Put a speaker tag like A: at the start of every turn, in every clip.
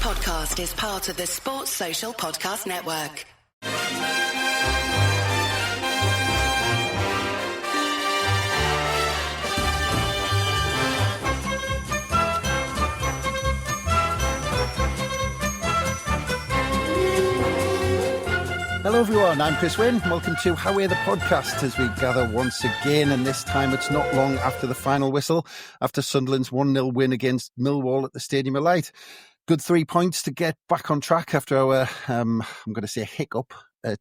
A: podcast is part of the Sports Social Podcast Network.
B: Hello everyone, I'm Chris Wynn. Welcome to How We're the Podcast as we gather once again, and this time it's not long after the final whistle, after Sunderland's 1-0 win against Millwall at the Stadium of Light. Good 3 points to get back on track after our, I'm going to say hiccup at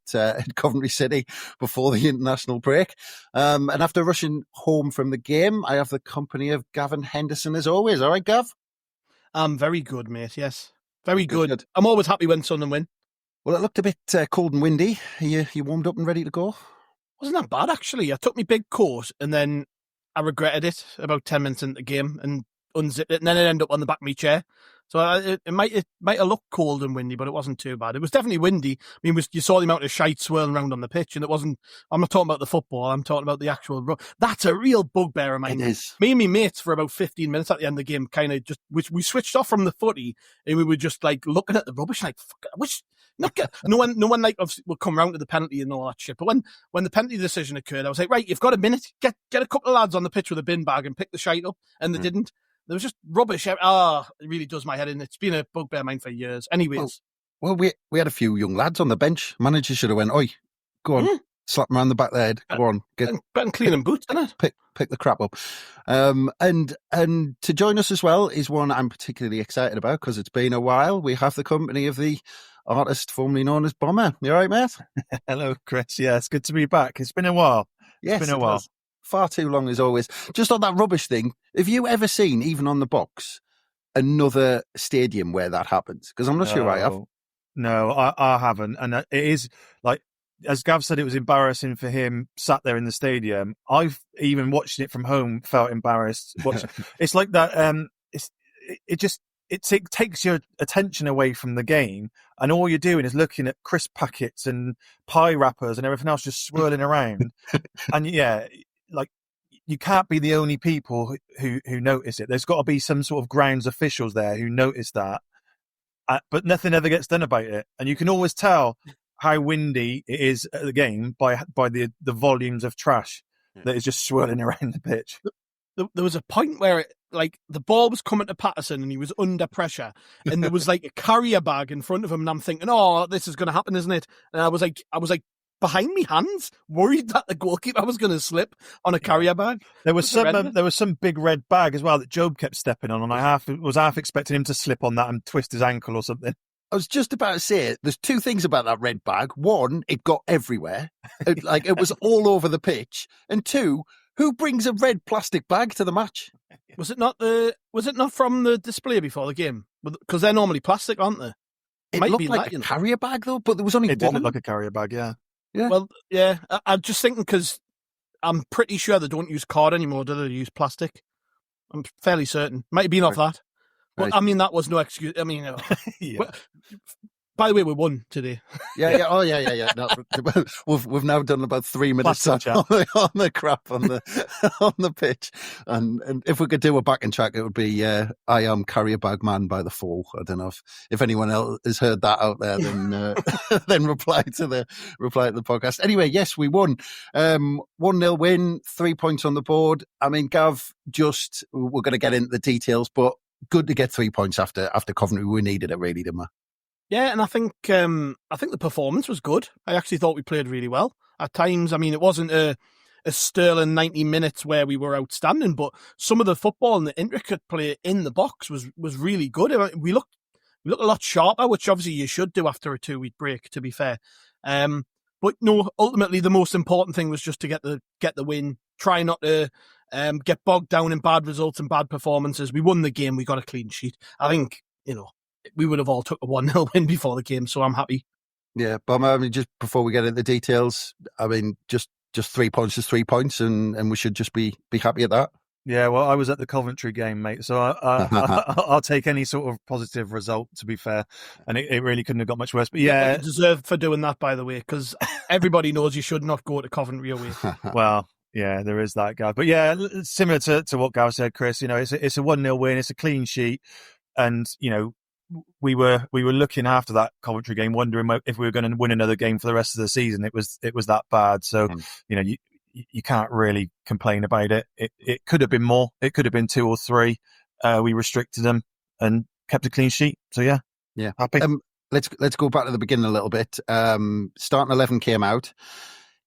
B: Coventry City before the international break. And after rushing home from the game, I have the company of Gavin Henderson as always. All right, Gav?
C: I'm very good, mate, yes. Very good. I'm always happy when Sunderland win.
B: Well, it looked a bit cold and windy. Are you warmed up and ready to go?
C: Wasn't that bad, actually. I took my big coat and then I regretted it about 10 minutes into the game and unzipped it, and then it ended up on the back of my chair. So it might have looked cold and windy, but it wasn't too bad. It was definitely windy. I mean, you saw the amount of shite swirling around on the pitch, and it wasn't... I'm not talking about the football, I'm talking about the actual... That's a real bugbear of mine.
B: It is.
C: Me and my mates, for about 15 minutes at the end of the game, kind of just... We switched off from the footy, and we were just, like, looking at the rubbish, like, fuck, I wish... No one like obviously will come round to the penalty and all that shit. But when the penalty decision occurred, I was like, right, you've got a minute. Get a couple of lads on the pitch with a bin bag and pick the shite up. And they didn't. There was just rubbish. It really does my head in. It's been a bugbear of mine for years. Anyways.
B: Well, we had a few young lads on the bench. Manager should have went, oi, go on, slap them around the back of the head. Go on,
C: better than cleaning boots, isn't it?
B: Pick the crap up. And to join us as well is one I'm particularly excited about because it's been a while. We have the company of the artist formerly known as Bomber. You all right, mate?
D: Hello, Chris. Yeah, it's good to be back. It's been a while.
B: Yes,
D: it's been a while.
B: Far too long as always. Just on that rubbish thing, have you ever seen, even on the box, another stadium where that happens? Because I'm not sure I have.
D: No, I haven't. And it is, like, as Gav said, it was embarrassing for him sat there in the stadium. I've even watching it from home felt embarrassed. It's like that. It takes your attention away from the game, and all you're doing is looking at crisp packets and pie wrappers and everything else just swirling around. And yeah, like, you can't be the only people who notice it. There's got to be some sort of grounds officials there who notice that, but nothing ever gets done about it. And you can always tell how windy it is at the game by the volumes of trash that is just swirling around the pitch.
C: There was a point where the ball was coming to Patterson and he was under pressure, and there was like a carrier bag in front of him, and I'm thinking, oh, this is going to happen, isn't it? And I was like behind me hands, worried that the goalkeeper was going to slip on a carrier bag.
D: There was some big red bag as well that Job kept stepping on, and I was half expecting him to slip on that and twist his ankle or something.
B: I was just about to say, there's two things about that red bag. One, it got everywhere. It was all over the pitch. And two, who brings a red plastic bag to the match?
C: Was it not from the display before the game? Because they're normally plastic, aren't they?
B: It might looked like a carrier bag, though, but there was only one.
D: It did look like a carrier bag, yeah.
C: Well, yeah. I'm just thinking because I'm pretty sure they don't use card anymore, do they? They use plastic. I'm fairly certain. Might have been off that. Well, I mean, that was no excuse. I mean,
D: yeah.
B: By the way, we won today. Yeah. Oh, yeah. No, we've now done about 3 minutes on the crap on the pitch, and if we could do a back and track, it would be "I am Carrier Bag Man" by The Fall. I don't know if anyone else has heard that out there, then then reply to the podcast. Anyway, yes, we won. 1-0 win, 3 points on the board. I mean, Gav, we're going to get into the details, but good to get 3 points after Coventry. We needed it, really, didn't we?
C: Yeah, and I think the performance was good. I actually thought we played really well at times. I mean, it wasn't a sterling 90 minutes where we were outstanding, but some of the football and the intricate play in the box was really good. We looked a lot sharper, which obviously you should do after a 2-week break, to be fair. But no, ultimately the most important thing was just to get the win. Try not to get bogged down in bad results and bad performances. We won the game. We got a clean sheet. I think, we would have all took a 1-0 win before the game, so I'm happy.
B: Yeah, but I mean, just before we get into the details, I mean, just 3 points is 3 points, and we should just be happy at that.
D: Yeah, well, I was at the Coventry game, mate, so I'll take any sort of positive result, to be fair, and it really couldn't have got much worse. But yeah,
C: you deserve for doing that, by the way, because everybody knows you should not go to Coventry away.
D: Well, yeah, there is that, Gav. But yeah, similar to what Gav said, Chris, it's a 1-0 win, it's a clean sheet, and we were looking after that Coventry game, wondering if we were going to win another game for the rest of the season. It was that bad. So you can't really complain about it. It could have been more. It could have been 2 or 3. We restricted them and kept a clean sheet. So yeah, happy.
B: Let's go back to the beginning a little bit. Starting 11 came out.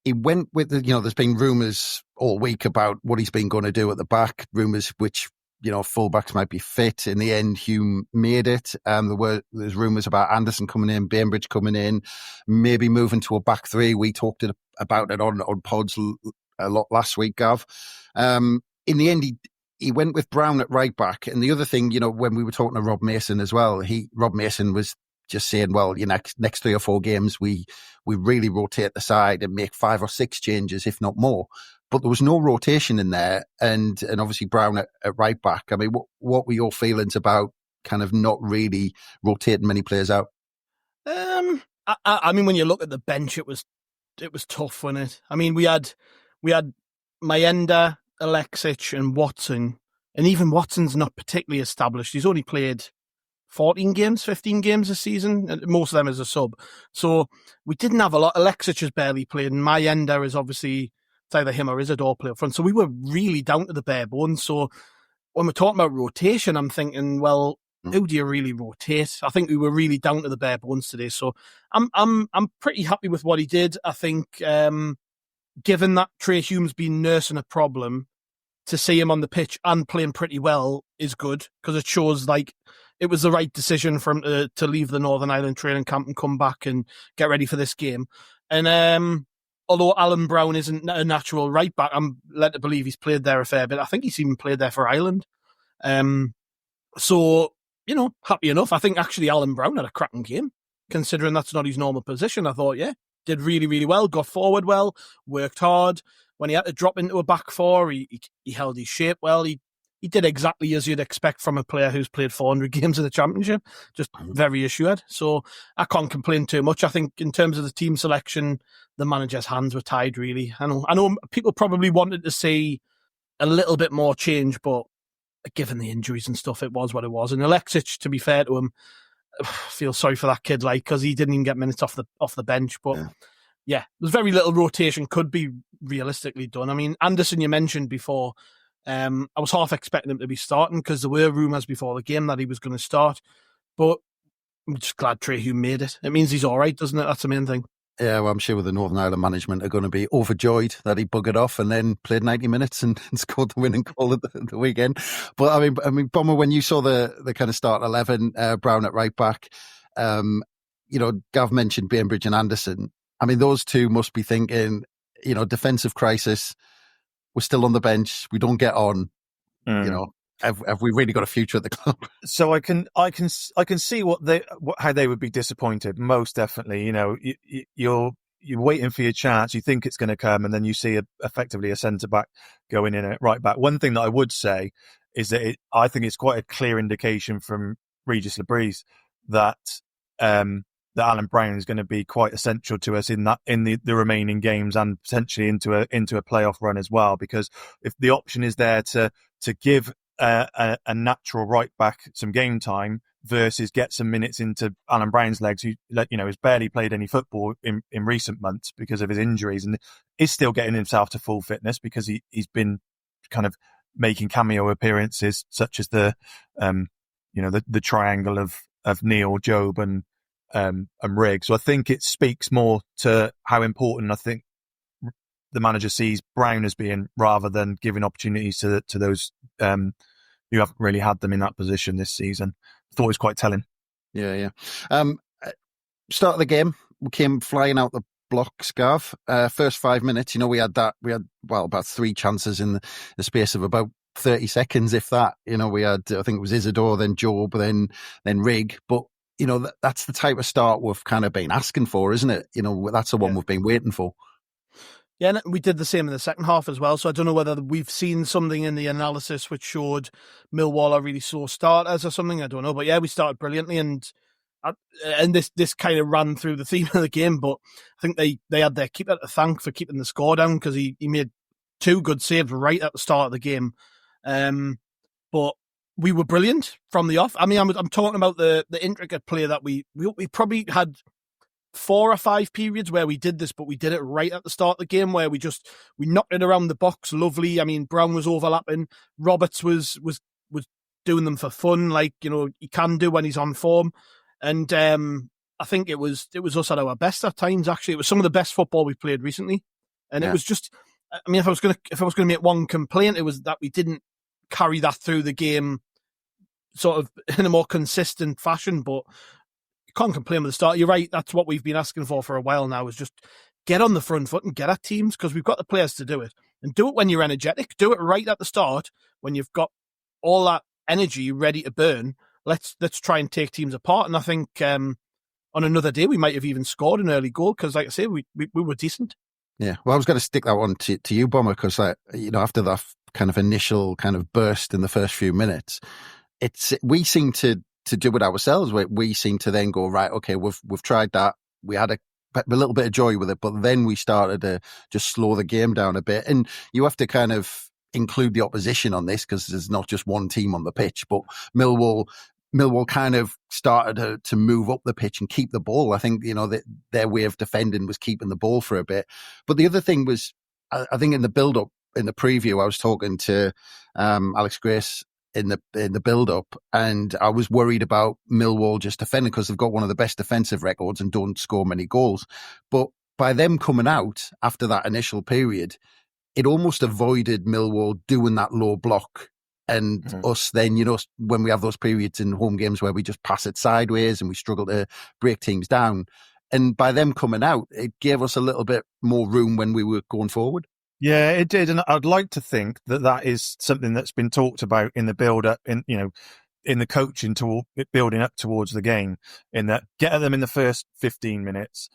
B: He went with there's been rumours all week about what he's been going to do at the back. Rumours which fullbacks might be fit. In the end, Hume made it. There's rumours about Anderson coming in, Bainbridge coming in, maybe moving to a back 3. We talked about it on pods a lot last week, Gav. In the end, he went with Brown at right back. And the other thing, when we were talking to Rob Mason as well, Rob Mason was just saying, well, next 3 or 4 games, we really rotate the side and make 5 or 6 changes, if not more. But there was no rotation in there, and obviously Brown at right back. I mean, what were your feelings about kind of not really rotating many players out?
C: I mean, when you look at the bench, it was tough, wasn't it? I mean, we had Mayenda, Alexic, and Watson, and even Watson's not particularly established. He's only played 14 games, 15 games this season, and most of them as a sub. So we didn't have a lot. Alexic has barely played, and Mayenda is obviously, it's either him or Isidore play up front. So we were really down to the bare bones. So when we're talking about rotation, I'm thinking, well, who do you really rotate? I think we were really down to the bare bones today. So I'm pretty happy with what he did. I think given that Trai Hume's been nursing a problem, to see him on the pitch and playing pretty well is good, because it shows like it was the right decision for him to leave the Northern Ireland training camp and come back and get ready for this game. And although Alan Brown isn't a natural right back, I'm led to believe he's played there a fair bit. I think he's even played there for Ireland. So, happy enough. I think actually Alan Brown had a cracking game, considering that's not his normal position. I thought, did really, really well, got forward well, worked hard. When he had to drop into a back 4, he held his shape well. He did exactly as you'd expect from a player who's played 400 games in the Championship, just very assured. So I can't complain too much. I think in terms of the team selection, the manager's hands were tied, really. I know people probably wanted to see a little bit more change, but given the injuries and stuff, it was what it was. And Alexic, to be fair to him, I feel sorry for that kid, because he didn't even get minutes off the bench. But there's very little rotation could be realistically done. I mean, Anderson, you mentioned before, I was half expecting him to be starting because there were rumours before the game that he was going to start. But I'm just glad Trai Hume made it. It means he's all right, doesn't it? That's the main thing. Yeah,
B: well, I'm sure the Northern Ireland management are going to be overjoyed that he buggered off and then played 90 minutes and scored the winning goal at the weekend. But I mean, Bomber, when you saw the kind of start 11, Brown at right back, Gav mentioned Bainbridge and Anderson. I mean, those two must be thinking, defensive crisis. We're still on the bench. We don't get on. Have we really got a future at the club?
D: So I can see how they would be disappointed. Most definitely. You're waiting for your chance. You think it's going to come, and then you see effectively a centre back going in at right back. One thing that I would say is that I think it's quite a clear indication from Regis Labrise that Alan Brown is going to be quite essential to us in the remaining games and potentially into a playoff run as well. Because if the option is there to give a natural right back some game time versus get some minutes into Alan Brown's legs, who has barely played any football in recent months because of his injuries and is still getting himself to full fitness because he's been kind of making cameo appearances such as the triangle of Neil, Job and Rig. So I think it speaks more to how important I think the manager sees Brown as being, rather than giving opportunities to those who haven't really had them in that position this season. I thought it was quite telling.
B: Yeah. Start of the game, we came flying out the blocks, Gav. First 5 minutes, we had about 3 chances in the space of about 30 seconds, if that. We had, I think it was Isidore, then Job, then Rig. But that's the type of start we've kind of been asking for, isn't it? That's the one we've been waiting for.
C: Yeah, and we did the same in the second half as well. So I don't know whether we've seen something in the analysis which showed Millwall are really slow starters or something. I don't know. But yeah, we started brilliantly, and this kind of ran through the theme of the game. But I think they had their keeper to thank for keeping the score down, because he made 2 good saves right at the start of the game. But we were brilliant from the off. I mean, I'm talking about the intricate play that we probably had 4 or 5 periods where we did this, but we did it right at the start of the game where we knocked it around the box lovely. I mean, Brown was overlapping, Roberts was doing them for fun, like, you know, he can do when he's on form. And I think it was us at our best at times. Actually, it was some of the best football we've played recently. And It was just, I mean, if I was gonna make one complaint, it was that we didn't carry that through the game sort of in a more consistent fashion. But you can't complain with the start. You're right, that's what we've been asking for a while now, is just get on the front foot and get at teams, because we've got the players to do it. And do it when you're energetic. Do it right at the start when you've got all that energy ready to burn. Let's try and take teams apart. And I think on another day we might have even scored an early goal, because, like I say, we were decent.
B: Yeah, well, I was going to stick that one to you, Bomber, because, like, you know, after that kind of initial kind of burst in the first few minutes, we seem to do it ourselves. We seem to then go, right, okay, we've tried that. We had a little bit of joy with it, but then we started to just slow the game down a bit. And you have to kind of include the opposition on this, because there's not just one team on the pitch, but Millwall kind of started to move up the pitch and keep the ball. I think, you know, that their way of defending was keeping the ball for a bit. But the other thing was, I think in the build-up, in the preview, I was talking to Alex Grace in the build-up, and I was worried about Millwall just defending, because they've got one of the best defensive records and don't score many goals. But by them coming out after that initial period, it almost avoided Millwall doing that low block. And us then, you know, when we have those periods in home games where we just pass it sideways and we struggle to break teams down. And by them coming out, it gave us a little bit more room when we were going forward.
D: Yeah, it did. And I'd like to think that is something that's been talked about in the build-up, in the coaching to building up towards the game, in that get them in the first 15 minutes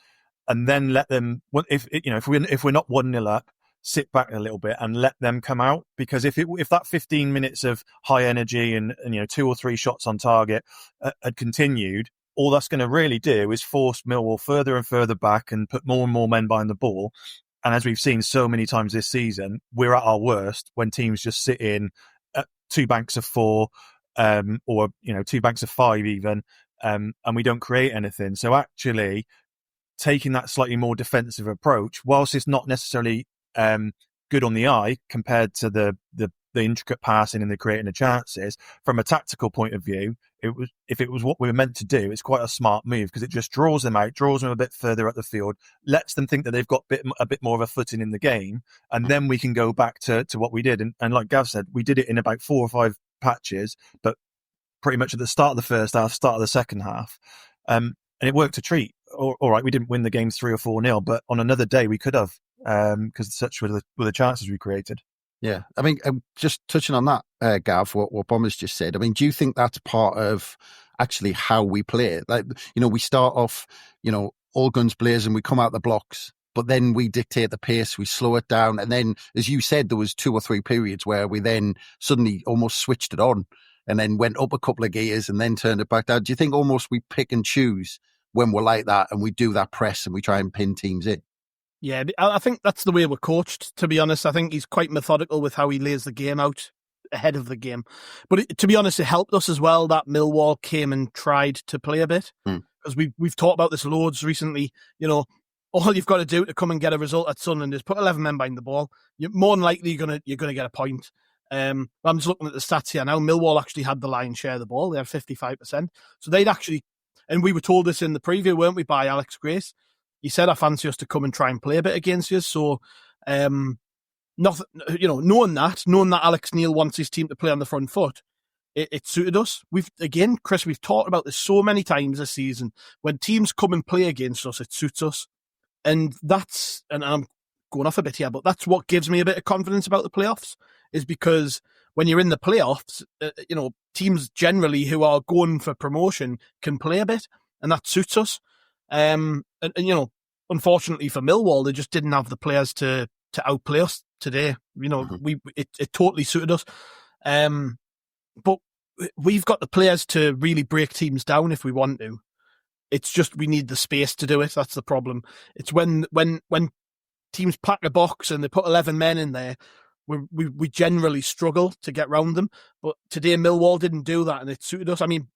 D: and then let them, if we're not 1-0 up, sit back a little bit and let them come out. Because if that 15 minutes of high energy and 2 or 3 shots on target had continued, all that's going to really do is force Millwall further and further back and put more and more men behind the ball. And as we've seen so many times this season, we're at our worst when teams just sit in at 2 banks of 4, or 2 banks of 5 even, and we don't create anything. So actually taking that slightly more defensive approach, whilst it's not necessarily good on the eye compared to the intricate passing and the creating the chances, from a tactical point of view, if it was what we were meant to do, it's quite a smart move, because it just draws them out, draws them a bit further up the field, lets them think that they've got a bit more of a footing in the game, and then we can go back to what we did. And like Gav said, we did it in about 4 or 5 patches, but pretty much at the start of the first half, start of the second half, and it worked a treat. All right, we didn't win the games 3 or 4-0, but on another day we could have, because such were the chances we created.
B: Yeah, I mean, just touching on that, Gav, what Bomber's just said, I mean, do you think that's part of actually how we play? Like, we start off, all guns blazing, we come out the blocks, but then we dictate the pace, we slow it down. And then, as you said, there was 2 or 3 periods where we then suddenly almost switched it on and then went up a couple of gears and then turned it back down. Do you think almost we pick and choose when we're like that and we do that press and we try and pin teams in?
C: Yeah, I think that's the way we're coached, to be honest. I think he's quite methodical with how he lays the game out ahead of the game. But to be honest, it helped us as well that Millwall came and tried to play a bit. Because we've talked about this loads recently. All you've got to do to come and get a result at Sunderland is put 11 men behind the ball. You're more than likely you're gonna get a point. I'm just looking at the stats here now. Millwall actually had the lion's share of the ball. They had 55%. So they'd actually, and we were told this in the preview, weren't we, by Alex Grace? He said, I fancy us to come and try and play a bit against you. So, knowing that Alex Neil wants his team to play on the front foot, it suited us. Chris, we've talked about this so many times this season. When teams come and play against us, it suits us. And I'm going off a bit here, but that's what gives me a bit of confidence about the playoffs, is because when you're in the playoffs, teams generally who are going for promotion can play a bit, and that suits us. And unfortunately for Millwall, they just didn't have the players to outplay us today. It totally suited us. But we've got the players to really break teams down if we want to. It's just we need the space to do it. That's the problem. It's when teams pack a box and they put 11 men in there, we generally struggle to get round them. But today Millwall didn't do that, and it suited us. I mean,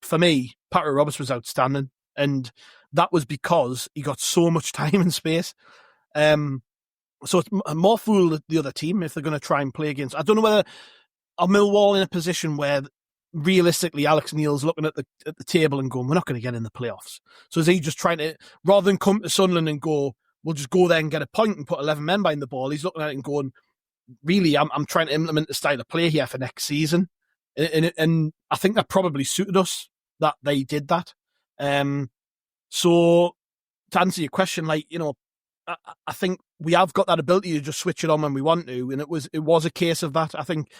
C: for me, Patrick Roberts was outstanding, and that was because he got so much time and space. So it's more fool the other team if they're going to try and play against. I don't know whether are Millwall in a position where realistically Alex Neil's looking at the table and going, we're not going to get in the playoffs. So is he just trying to, rather than come to Sunderland and go, we'll just go there and get a point and put 11 men behind the ball, he's looking at it and going, really, I'm trying to implement the style of play here for next season. And I think that probably suited us that they did that. So to answer your question, like, you know, I think we have got that ability to just switch it on when we want to, and it was a case of that. I think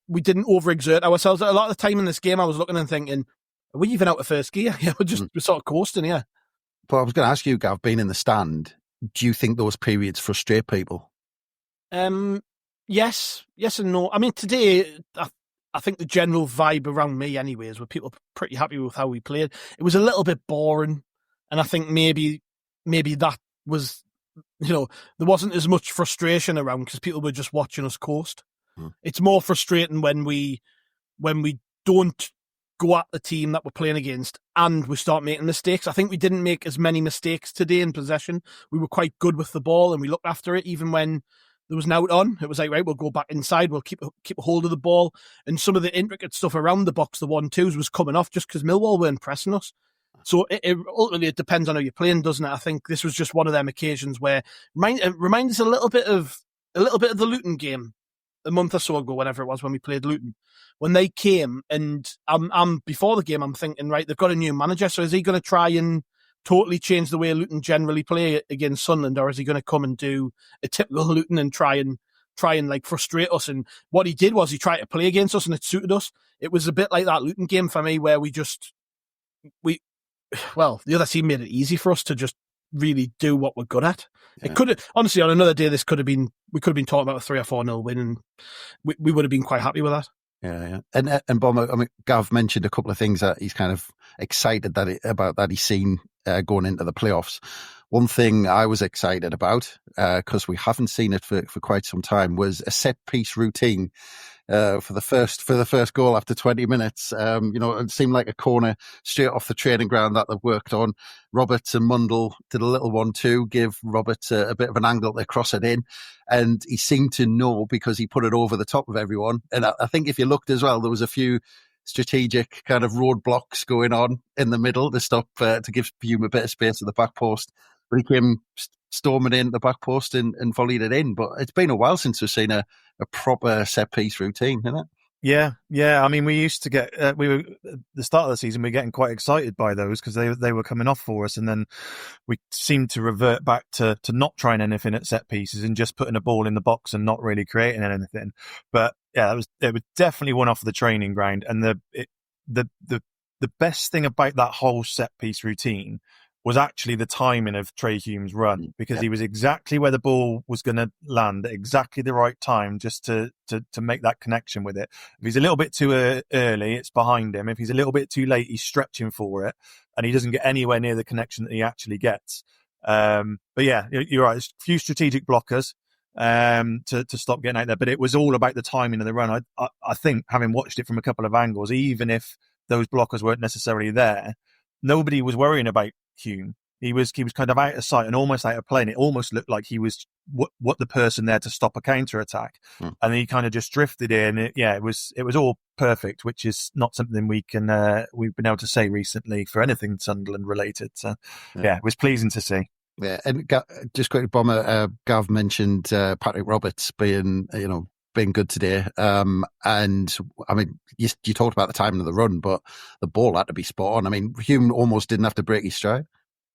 C: we didn't overexert ourselves. A lot of the time in this game, I was looking and thinking, are we even out of first gear? Yeah, we're sort of coasting here.
B: But I was going to ask you, Gav, being in the stand, do you think those periods frustrate people?
C: Yes and no. I mean, today, I think the general vibe around me anyways, were people pretty happy with how we played. It was a little bit boring, and I think maybe that was, you know, there wasn't as much frustration around because people were just watching us coast. It's more frustrating when we don't go at the team that we're playing against and we start making mistakes. I think we didn't make as many mistakes today in possession. We were quite good with the ball and we looked after it even when there was an out on. It was like, right, we'll go back inside, we'll keep a hold of the ball. And some of the intricate stuff around the box, the 1-2s, was coming off just because Millwall weren't pressing us. So ultimately, it depends on how you're playing, doesn't it? I think this was just one of them occasions where it reminds us a little bit of the Luton game a month or so ago, whenever it was when we played Luton, when they came. And I'm before the game, I'm thinking, right, they've got a new manager, so is he going to try and totally change the way Luton generally play against Sunderland, or is he going to come and do a typical Luton and try and like frustrate us? And what he did was he tried to play against us, and it suited us. It was a bit like that Luton game for me, where the other team made it easy for us to just really do what we're good at. Yeah. It could have, honestly, on another day, we could have been talking about a 3 or 4-0 win, and we would have been quite happy with that.
B: Yeah. And Bomber, I mean, Gav mentioned a couple of things that he's kind of excited about that he's seen going into the playoffs. One thing I was excited about, because we haven't seen it for quite some time, was a set piece routine. For the first goal after 20 minutes, it seemed like a corner straight off the training ground that they've worked on. Roberts and Mundell did a little 1-2, give Roberts a bit of an angle to cross it in, and he seemed to know because he put it over the top of everyone. And I think if you looked as well, there was a few strategic kind of roadblocks going on in the middle to stop to give Hume a bit of space at the back post. But he came storming in the back post and volleyed it in. But it's been a while since we've seen a proper set piece routine, isn't it?
D: Yeah. I mean, we used to get we were at the start of the season, we were getting quite excited by those because they were coming off for us, and then we seemed to revert back to not trying anything at set pieces and just putting a ball in the box and not really creating anything. But yeah, it was definitely one off the training ground, and the best thing about that whole set piece routine was actually the timing of Trai Hume's run, because he was exactly where the ball was going to land at exactly the right time just to make that connection with it. If he's a little bit too early, it's behind him. If he's a little bit too late, he's stretching for it, and he doesn't get anywhere near the connection that he actually gets. But yeah, you're right. There's a few strategic blockers to stop getting out there, but it was all about the timing of the run. I think, having watched it from a couple of angles, even if those blockers weren't necessarily there, nobody was worrying about Hume. He was kind of out of sight and almost out of play, and it almost looked like he was what the person there to stop a counter attack. And he kind of just drifted in. It was all perfect, which is not something we've been able to say recently for anything Sunderland related. So yeah, it was pleasing to see.
B: Yeah, and just quickly, Bomber, Gav mentioned Patrick Roberts being good today. And I mean, you talked about the timing of the run, but the ball had to be spot on. I mean, Hume almost didn't have to break his stride.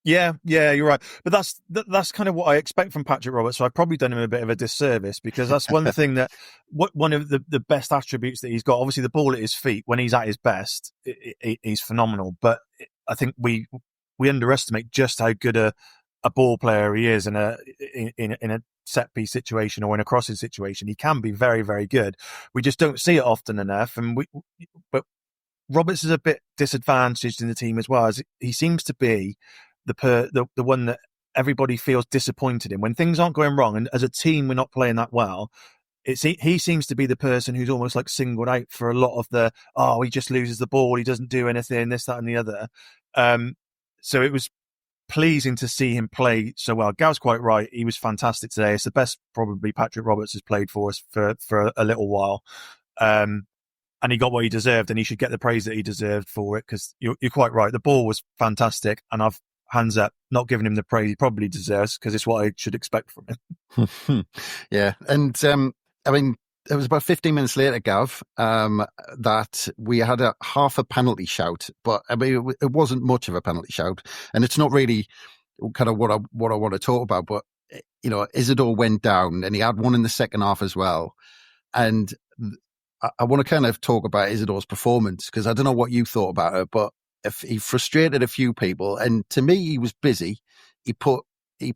D: Yeah, you're right. But that's kind of what I expect from Patrick Roberts. So I've probably done him a bit of a disservice, because that's one thing that one of the best attributes that he's got. Obviously, the ball at his feet when he's at his best, he's phenomenal. But I think we underestimate just how good a ball player he is in a set piece situation or in a crossing situation. He can be very, very good. We just don't see it often enough. But Roberts is a bit disadvantaged in the team as well, as he seems to be the one that everybody feels disappointed in when things aren't going wrong, and as a team we're not playing that well. he seems to be the person who's almost like singled out for a lot of he just loses the ball, he doesn't do anything, this, that, and the other. So it was pleasing to see him play so well. Gav's quite right. He was fantastic today. It's the best probably Patrick Roberts has played for us for a little while. And he got what he deserved, and he should get the praise that he deserved for it, because you're quite right. The ball was fantastic, and I've, hands up, not giving him the praise he probably deserves, because it's what I should expect from him.
B: Yeah. And I mean, it was about 15 minutes later, Gav, that we had half a penalty shout, but I mean, it wasn't much of a penalty shout, and it's not really kind of what I want to talk about. But Isidore went down, and he had one in the second half as well, and I want to kind of talk about Isidore's performance, because I don't know what you thought about it, but if he frustrated a few people, and to me, he was busy. He put the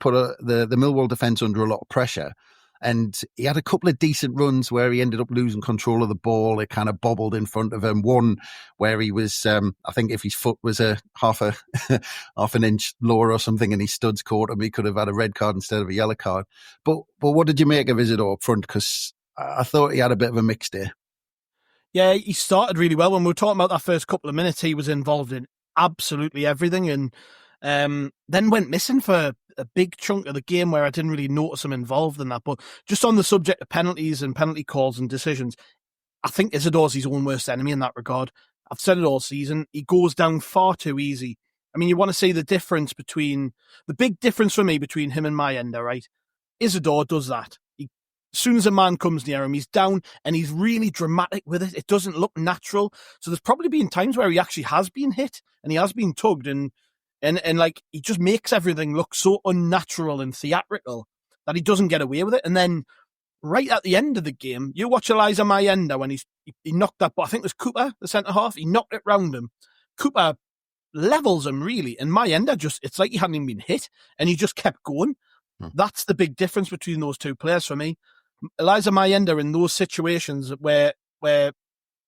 B: Millwall defence under a lot of pressure. And he had a couple of decent runs where he ended up losing control of the ball. It kind of bobbled in front of him. One where he was, I think if his foot was half an inch lower or something, and he studs caught him, he could have had a red card instead of a yellow card. But what did you make of Isidore up front? Because I thought he had a bit of a mixed day.
C: Yeah, he started really well. When we were talking about that first couple of minutes, he was involved in absolutely everything, and then went missing for a big chunk of the game where I didn't really notice him involved in that. But just on the subject of penalties and penalty calls and decisions, I think Isidore's his own worst enemy in that regard. I've said it all season. He goes down far too easy. I mean, you want to see the big difference for me between him and Mayenda, right? Isidore does that. As soon as a man comes near him, he's down, and he's really dramatic with it. It doesn't look natural. So there's probably been times where he actually has been hit and he has been tugged, and like, he just makes everything look so unnatural and theatrical that he doesn't get away with it. And then right at the end of the game, you watch Elijah Mayenda when he knocked that ball. I think it was Cooper, the centre-half. He knocked it round him. Cooper levels him, really. And Mayenda it's like he hadn't even been hit, and he just kept going. That's the big difference between those two players for me. Elijah Mayenda in those situations where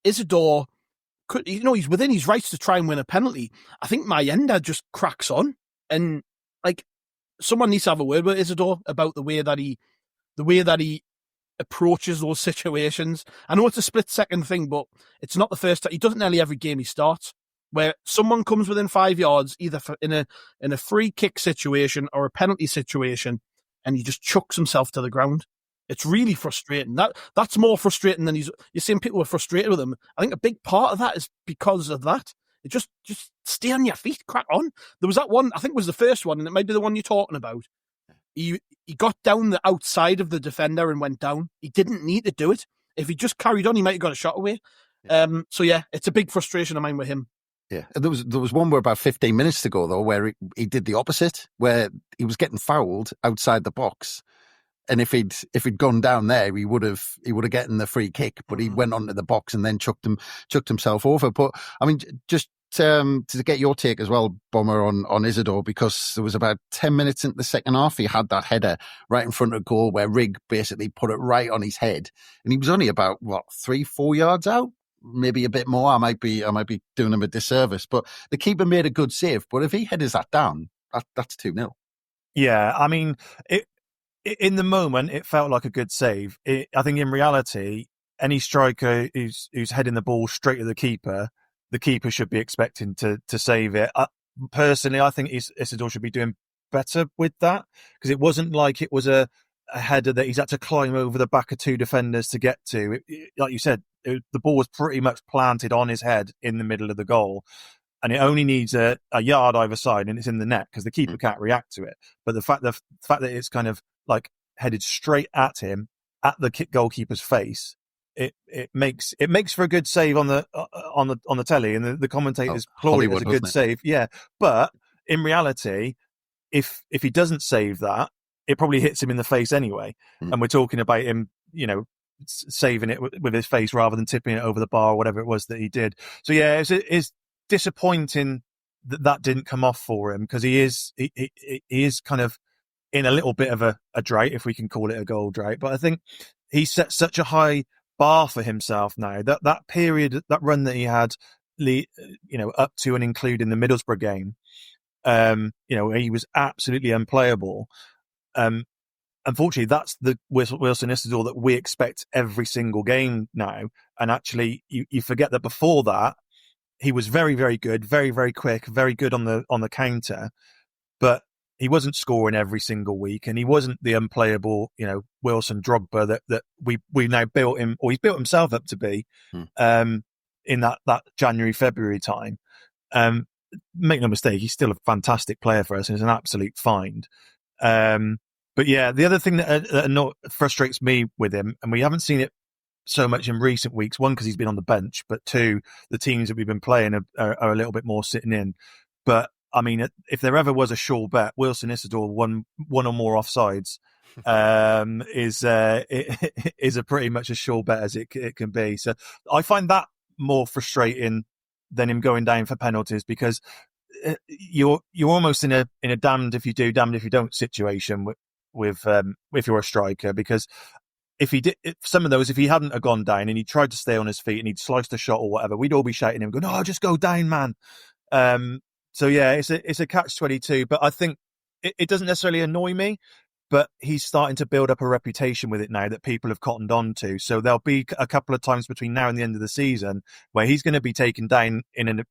C: Isidore could, he's within his rights to try and win a penalty. I think Mayenda just cracks on, and like, someone needs to have a word with Isidore about the way that he approaches those situations. I know it's a split second thing, but it's not the first time. He does it nearly every game he starts, where someone comes within 5 yards, either in a free kick situation or a penalty situation, and he just chucks himself to the ground. It's really frustrating. That's more frustrating than you're seeing people were frustrated with him. I think a big part of that is because of that. It just stay on your feet, crack on. There was that one, I think it was the first one, and it might be the one you're talking about. He got down the outside of the defender and went down. He didn't need to do it. If he just carried on, he might have got a shot away. So yeah, it's a big frustration of mine with him.
B: Yeah, there was one where about 15 minutes to go though, where he did the opposite, where he was getting fouled outside the box. And if he'd gone down there, he would have gotten the free kick. But he went onto the box and then chucked himself over. But I mean, just to get your take as well, Bomber, on Isidore, because there was about 10 minutes into the second half, he had that header right in front of goal where Rig basically put it right on his head, and he was only about 3-4 yards out, maybe a bit more. I might be doing him a disservice, but the keeper made a good save. But if he headers that down, that's 2-0.
D: Yeah, I mean, in the moment, it felt like a good save. I think in reality, any striker who's heading the ball straight at the keeper should be expecting to save it. Personally, I think Isidore should be doing better with that, because it wasn't like it was a header that he's had to climb over the back of two defenders to get to. Like you said, the ball was pretty much planted on his head in the middle of the goal. And it only needs a yard either side, and it's in the net because the keeper can't react to it. But the fact that it's kind of like headed straight at him, at the goalkeeper's face, it makes for a good save on the telly, and the commentators applaud it as a good save. Yeah, but in reality, if he doesn't save that, it probably hits him in the face anyway. And we're talking about him, saving it with his face rather than tipping it over the bar or whatever it was that he did. So yeah, it's disappointing that didn't come off for him, because he is kind of in a little bit of a drought, if we can call it a goal drought. But I think he set such a high bar for himself now. That period, that run that he had, up to and including the Middlesbrough game, he was absolutely unplayable. And unfortunately, that's the Wilson Isidore that we expect every single game now. And actually, you forget that before that, he was very, very good, very, very quick, very good on the counter, but he wasn't scoring every single week, and he wasn't the unplayable, Wilson Drogba that we now built him, or he's built himself up to be, in that January, February time. Make no mistake, he's still a fantastic player for us, and he's an absolute find. But yeah, the other thing that frustrates me with him, and we haven't seen it so much in recent weeks, one, because he's been on the bench, but two, the teams that we've been playing are a little bit more sitting in. But I mean, if there ever was a sure bet, Wilson Isidore one or more offsides is a pretty much as sure bet as it can be. So I find that more frustrating than him going down for penalties, because you're almost in a damned if you do, damned if you don't situation with if you're a striker, because if some of those, if he hadn't have gone down and he tried to stay on his feet and he'd sliced a shot or whatever, we'd all be shouting him, going, "Oh, just go down, man." So yeah, it's a catch-22, but I think it doesn't necessarily annoy me, but he's starting to build up a reputation with it now that people have cottoned on to. So there'll be a couple of times between now and the end of the season where he's going to be taken down in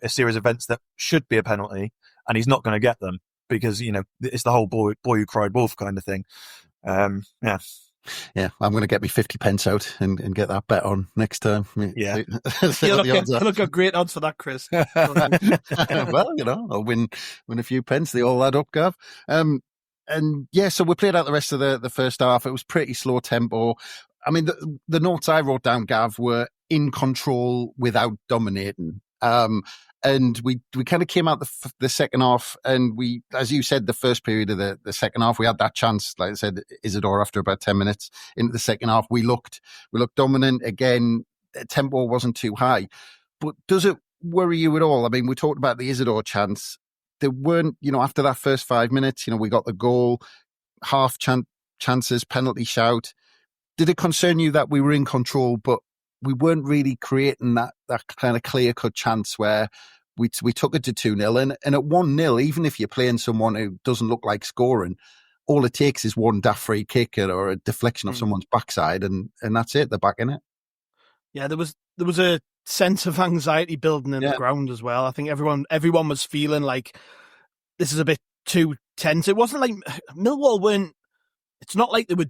D: a series of events that should be a penalty, and he's not going to get them because it's the whole boy who cried wolf kind of thing.
B: Yeah, I'm going to get me 50 pence out and get that bet on next time.
C: Yeah. You'll got great odds for that, Chris.
B: Well, I'll win a few pence. They all add up, Gav. And yeah, so we played out the rest of the first half. It was pretty slow tempo. I mean, the notes I wrote down, Gav, were in control without dominating. And we kind of came out the second half, and we, as you said, the first period of the second half, we had that chance, like I said, Isidore, after about 10 minutes into the second half, we looked dominant again. Tempo wasn't too high. But does it worry you at all? I mean, we talked about the Isidore chance. There weren't, after that first 5 minutes, we got the goal, half chances, penalty shout. Did it concern you that we were in control, but we weren't really creating that kind of clear-cut chance where we took it to 2-0, and at 1-0, even if you're playing someone who doesn't look like scoring, all it takes is one daft free kick or a deflection of someone's backside, and that's it. They're back in it.
C: Yeah, there was a sense of anxiety building in the ground as well. I think everyone was feeling like this is a bit too tense. It wasn't like Millwall weren't. It's not like they were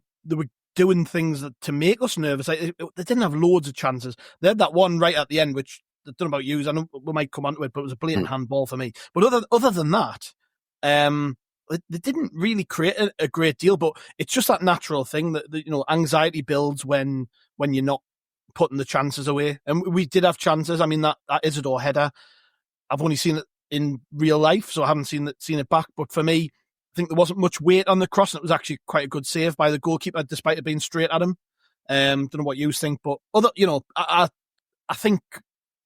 C: doing things to make us nervous. They didn't have loads of chances. They had that one right at the end, which I don't know about you. I know we might come onto it, but it was a blatant handball for me. But other than that, they didn't really create a great deal. But it's just that natural thing that anxiety builds when you're not putting the chances away. And we did have chances. I mean, that Isidore header, I've only seen it in real life, so I haven't seen it back. But for me, I think there wasn't much weight on the cross, and it was actually quite a good save by the goalkeeper, despite it being straight at him. Don't know what you think, but I think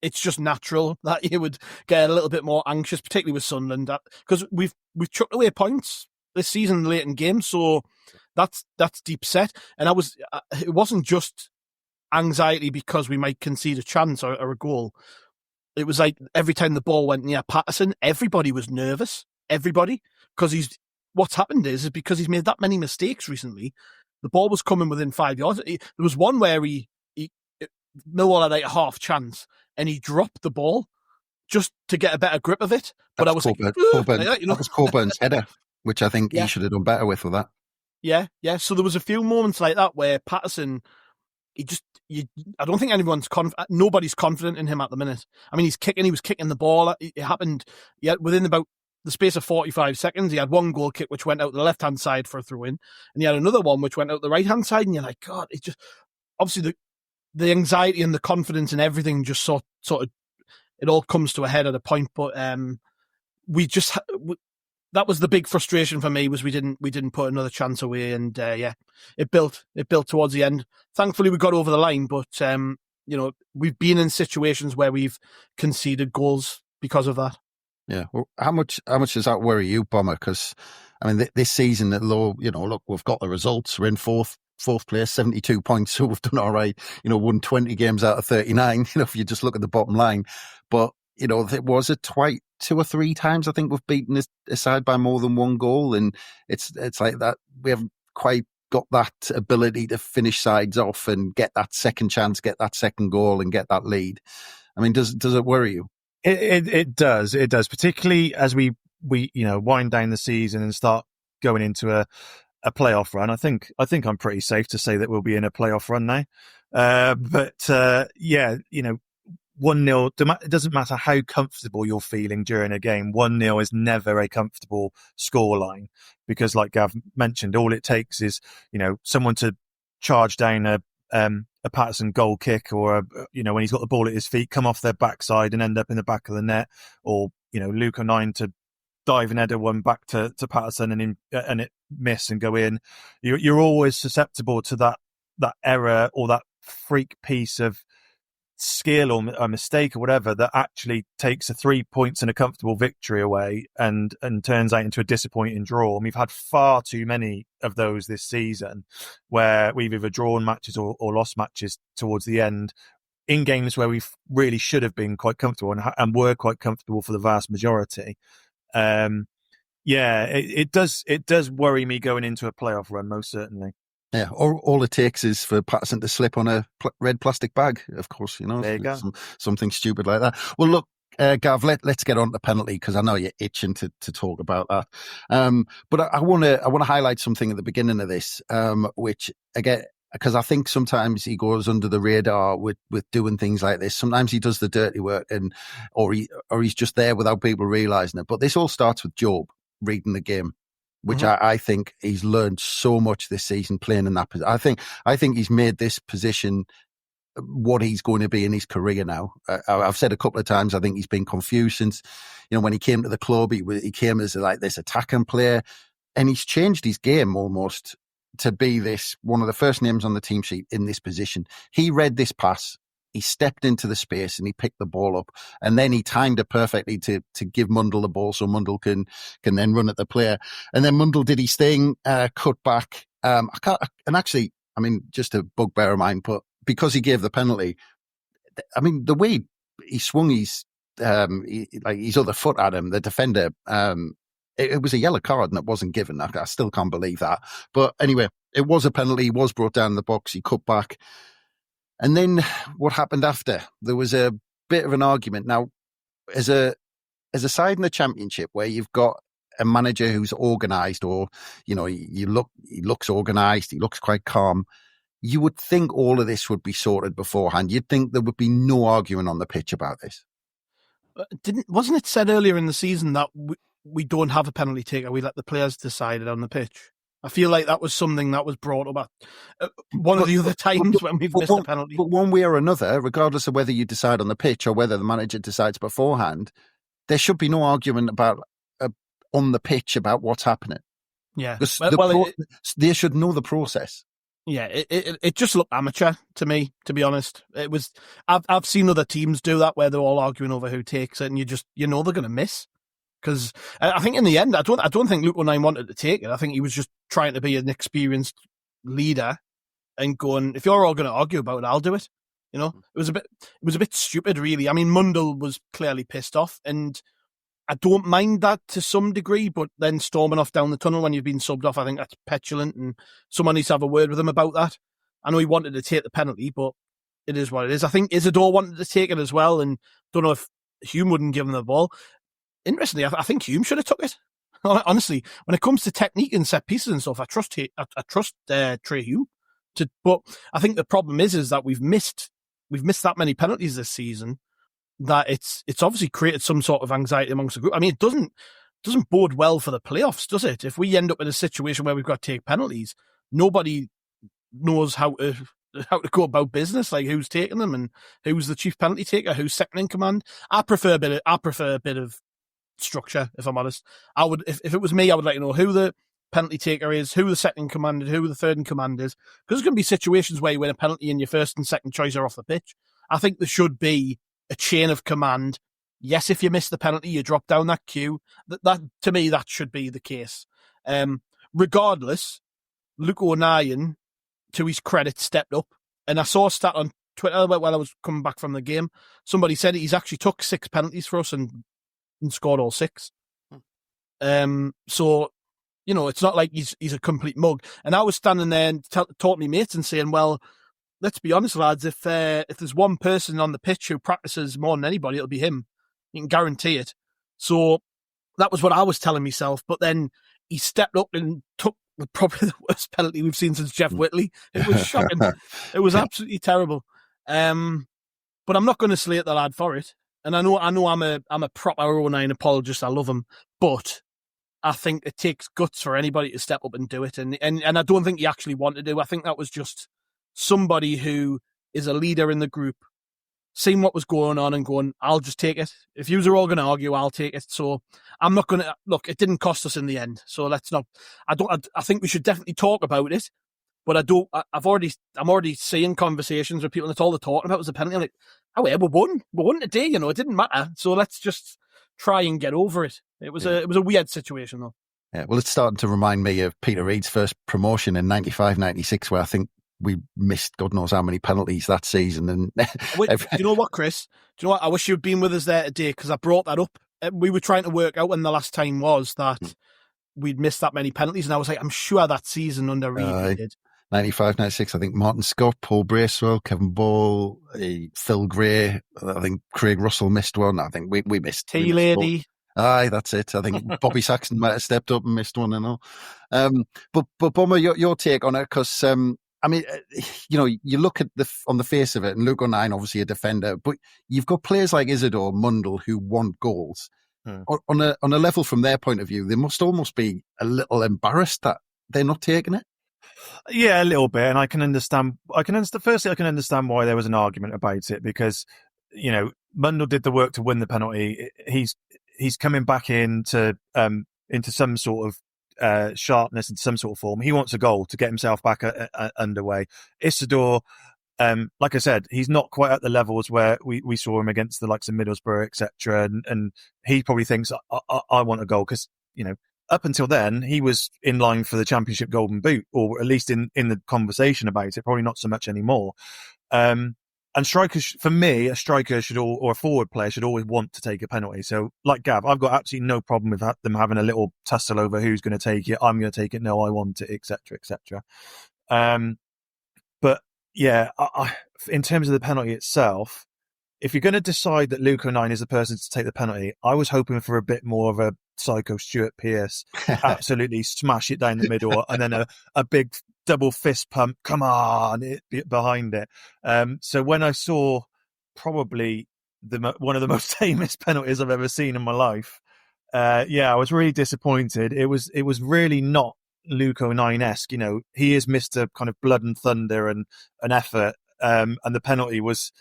C: it's just natural that you would get a little bit more anxious, particularly with Sunderland, because we've chucked away points this season late in games, so that's deep set. And it wasn't just anxiety because we might concede a chance or a goal. It was like every time the ball went near Patterson, everybody was nervous. Everybody, because what's happened is because he's made that many mistakes recently. The ball was coming within 5 yards. There was one where Millwall had like a half chance, and he dropped the ball just to get a better grip of it. But that was that
B: was Coburn's header, which I think he should have done better with that.
C: Yeah. So there was a few moments like that where Patterson, I don't think nobody's confident in him at the minute. I mean, he was kicking the ball. It happened within about the space of 45 seconds. He had one goal kick which went out the left-hand side for a throw-in, and he had another one which went out the right-hand side, and you're like, God, it just, obviously the anxiety and the confidence and everything just sort of, it all comes to a head at a point. But that was the big frustration for me, was we didn't put another chance away, and it built towards the end. Thankfully we got over the line, but we've been in situations where we've conceded goals because of that.
B: Yeah. Well, how much does that worry you, Bomber? Because I mean, this season at low, look, we've got the results. We're in fourth place, 72 points, so we've done all right. Won 20 games out of 39. If you just look at the bottom line, but there was two or three times I think we've beaten a side by more than one goal, and it's like that. We haven't quite got that ability to finish sides off and get that second chance, get that second goal and get that lead. I mean, does it worry you?
D: It does, particularly as we wind down the season and start going into a playoff run. I think I'm pretty safe to say that we'll be in a playoff run now. 1-0, it doesn't matter how comfortable you're feeling during a game. 1-0 is never a comfortable scoreline because, like Gav mentioned, all it takes is, someone to charge down a Patterson goal kick or, when he's got the ball at his feet, come off their backside and end up in the back of the net, or, Luke O'Nien to dive and header one back to Patterson and it miss and go in. You're always susceptible to that error or that freak piece of skill or a mistake or whatever that actually takes a 3 points and a comfortable victory away and turns out into a disappointing draw. And we've had far too many of those this season where we've either drawn matches or lost matches towards the end in games where we really should have been quite comfortable and were quite comfortable for the vast majority. It does worry me going into a playoff run, most certainly.
B: Yeah, all it takes is for Patterson to slip on a red plastic bag, of course,
D: There you go.
B: Something stupid like that. Well, look, Gav, let's get on to penalty because I know you're itching to talk about that. But I want to highlight something at the beginning of this, which again, because I think sometimes he goes under the radar with doing things like this. Sometimes he does the dirty work or he's just there without people realising it. But this all starts with Job reading the game, which I think he's learned so much this season playing in that position. I think he's made this position what he's going to be in his career now. I've said a couple of times, I think he's been confused since, when he came to the club, he came as like this attacking player, and he's changed his game almost to be this one of the first names on the team sheet in this position. He read this pass. He stepped into the space and he picked the ball up, and then he timed it perfectly to give Mundle the ball so Mundle can then run at the player. And then Mundle did his thing, cut back. Just a bugbear of mine, but because he gave the penalty, the way he swung his other foot at him, the defender, it was a yellow card and it wasn't given. I still can't believe that. But anyway, it was a penalty. He was brought down the box. He cut back. And then what happened after? There was a bit of an argument. Now, as a side in the Championship where you've got a manager who's organised, or he looks organised, he looks quite calm, you would think all of this would be sorted beforehand. You'd think there would be no arguing on the pitch about this.
C: Wasn't it said earlier in the season that we don't have a penalty taker? We let the players decide it on the pitch. I feel like that was something that was brought up at one of the other times when we've missed a penalty.
B: But one way or another, regardless of whether you decide on the pitch or whether the manager decides beforehand, there should be no argument about on the pitch about what's happening.
C: Yeah,
B: they should know the process.
C: Yeah, it just looked amateur to me, to be honest. It was. I've seen other teams do that where they're all arguing over who takes it, and they're going to miss. Because I think in the end, I don't think Luke O'Nien wanted to take it. I think he was just trying to be an experienced leader and going, if you're all going to argue about it, I'll do it. It was a bit stupid, really. I mean, Mundle was clearly pissed off, and I don't mind that to some degree. But then storming off down the tunnel when you've been subbed off, I think that's petulant, and someone needs to have a word with him about that. I know he wanted to take the penalty, but it is what it is. I think Isidore wanted to take it as well, and don't know if Hume wouldn't give him the ball. Interestingly, I think Hume should have took it. Honestly, when it comes to technique and set pieces and stuff, I trust Trai Hume. But I think the problem is that we've missed that many penalties this season that it's obviously created some sort of anxiety amongst the group. I mean, it doesn't bode well for the playoffs, does it? If we end up in a situation where we've got to take penalties, nobody knows how to go about business, like who's taking them and who's the chief penalty taker, who's second in command. I prefer a bit of structure, if I'm honest. I would, if it was me, I would like to know who the penalty taker is, who the second in command is, who the third in command is, because there's going to be situations where you win a penalty and your first and second choice are off the pitch. I think there should be a chain of command. Yes, if you miss the penalty, you drop down that queue. That to me, that should be the case. Regardless, Luke O'Nien, to his credit, stepped up, and I saw a stat on Twitter while I was coming back from the game. Somebody said he's actually took 6 penalties for us and scored all 6. So, it's not like he's a complete mug. And I was standing there and talking to my mates and saying, well, let's be honest, lads, if there's one person on the pitch who practices more than anybody, it'll be him. You can guarantee it. So that was what I was telling myself. But then he stepped up and took probably the worst penalty we've seen since Jeff Whitley. It was shocking. It was absolutely terrible. But I'm not going to slate the lad for it. And I know I'm a proper 09 apologist. I love him. But I think it takes guts for anybody to step up and do it. And I don't think he actually wanted to. I think that was just somebody who is a leader in the group, seeing what was going on and going, I'll just take it. If you are all going to argue, I'll take it. So I'm not going to look. It didn't cost us in the end. So let's not. I think we should definitely talk about it. But I'm already seeing conversations with people, and that's all they're talking about was the penalty. I'm like, oh yeah, we won today. It didn't matter. So let's just try and get over it. It was a weird situation though.
B: Yeah, well, it's starting to remind me of Peter Reid's first promotion in 95-96, where I think we missed God knows how many penalties that season. And
C: do you know what, Chris? Do you know what? I wish you'd been with us there today, because I brought that up. We were trying to work out when the last time was that we'd missed that many penalties, and I was like, I'm sure that season under Reid we did.
B: 95-96, I think Martin Scott, Paul Bracewell, Kevin Ball, Phil Gray, I think Craig Russell missed one. I think we missed.
C: T-Lady.
B: Aye, that's it. I think Bobby Saxton might have stepped up and missed one and all. But Bomber, your take on it, because you look at on the face of it, and Luke O'Nien, obviously a defender, but you've got players like Isidore, Mundle, who want goals. On a level from their point of view, they must almost be a little embarrassed that they're not taking it.
D: Yeah, a little bit, and I can understand. Firstly, I can understand why there was an argument about it, because Mundle did the work to win the penalty. He's coming back into some sort of sharpness and some sort of form. He wants a goal to get himself back underway. Isidore, like I said, he's not quite at the levels where we saw him against the likes of Middlesbrough, etc. And he probably thinks I want a goal, because up until then, he was in line for the Championship Golden Boot, or at least in the conversation about it, probably not so much anymore. And strikers, for me, a striker or a forward player should always want to take a penalty. So, like Gav, I've got absolutely no problem with them having a little tussle over who's going to take it. I'm going to take it. No, I want it, etc., etc. But yeah, in terms of the penalty itself, if you're going to decide that Luke O'Nien is the person to take the penalty, I was hoping for a bit more of a psycho Stuart Pearce, absolutely smash it down the middle, and then a big double fist pump, come on, behind it. So when I saw probably one of the most famous penalties I've ever seen in my life, I was really disappointed. It was really not Luke O'Nien-esque. He is Mr. kind of blood and thunder and an effort, and the penalty was